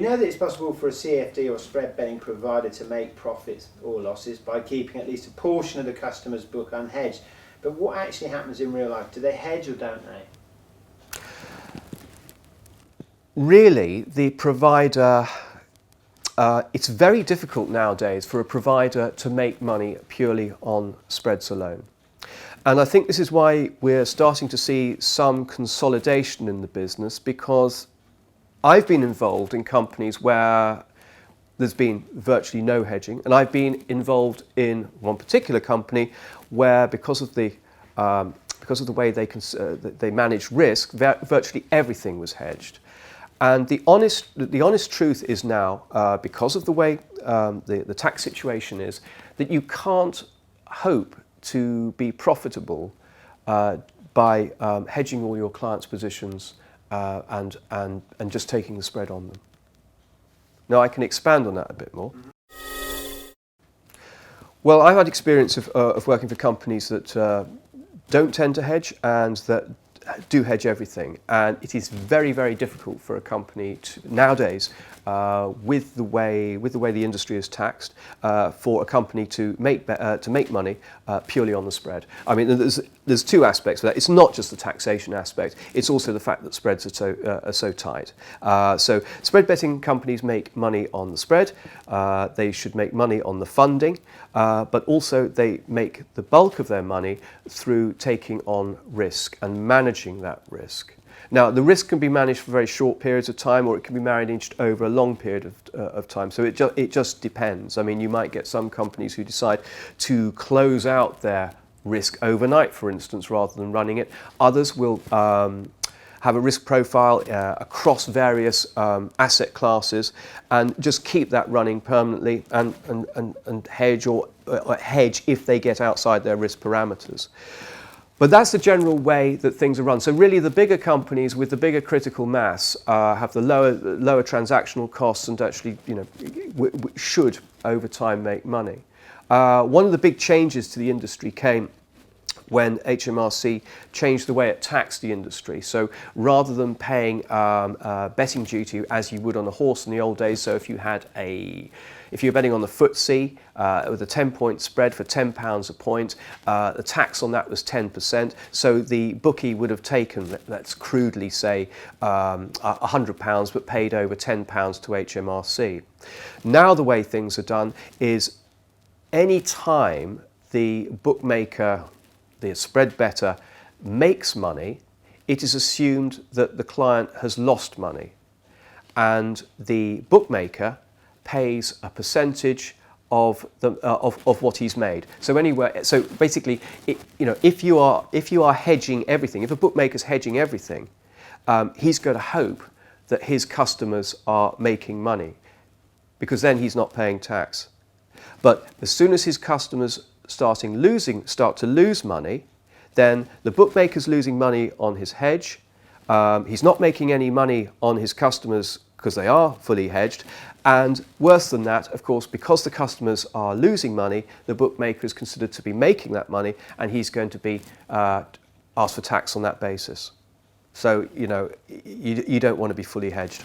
know that it's possible for a CFD or spread betting provider to make profits or losses by keeping at least a portion of the customer's book unhedged. But what actually happens in real life? Do they hedge or don't they? Really, the provider, it's very difficult nowadays for a provider to make money purely on spreads alone. And I think this is why we're starting to see some consolidation in the business, because I've been involved in companies where there's been virtually no hedging, and I've been involved in one particular company where, because of the way they manage risk, virtually everything was hedged. And the honest truth is now, because of the way the tax situation is, that you can't hope to be profitable by hedging all your clients' positions and just taking the spread on them. Now, I can expand on that a bit more. Well, I've had experience of working for companies that don't tend to hedge and that do hedge everything, and it is very, very difficult for a company nowadays, with the way the industry is taxed, for a company to make money purely on the spread. I mean, there's two aspects of that. It's not just the taxation aspect; it's also the fact that spreads are so tight. So spread betting companies make money on the spread. They should make money on the funding, but also they make the bulk of their money through taking on risk and managing that risk. Now, the risk can be managed for very short periods of time, or it can be managed over a long period of time. So it just depends. I mean, you might get some companies who decide to close out their risk overnight, for instance, rather than running it. Others will have a risk profile across various asset classes and just keep that running permanently and hedge or hedge if they get outside their risk parameters. But that's the general way that things are run. So really, the bigger companies with the bigger critical mass have the lower transactional costs and actually, should over time make money. One of the big changes to the industry came when HMRC changed the way it taxed the industry. So rather than paying betting duty as you would on a horse in the old days, so if you're betting on the FTSE with a 10-point spread for £10 a point, the tax on that was 10%. So the bookie would have taken, let's crudely say, £100 but paid over £10 to HMRC. Now the way things are done is any time the bookmaker, the spread bettor, makes money, it is assumed that the client has lost money, and the bookmaker pays a percentage of what he's made. So basically, if you are hedging everything, if a bookmaker's hedging everything, he's going to hope that his customers are making money, because then he's not paying tax. But as soon as his customers start to lose money, then the bookmaker's losing money on his hedge. He's not making any money on his customers because they are fully hedged. And worse than that, of course, because the customers are losing money, the bookmaker is considered to be making that money, and he's going to be asked for tax on that basis. So, you don't want to be fully hedged.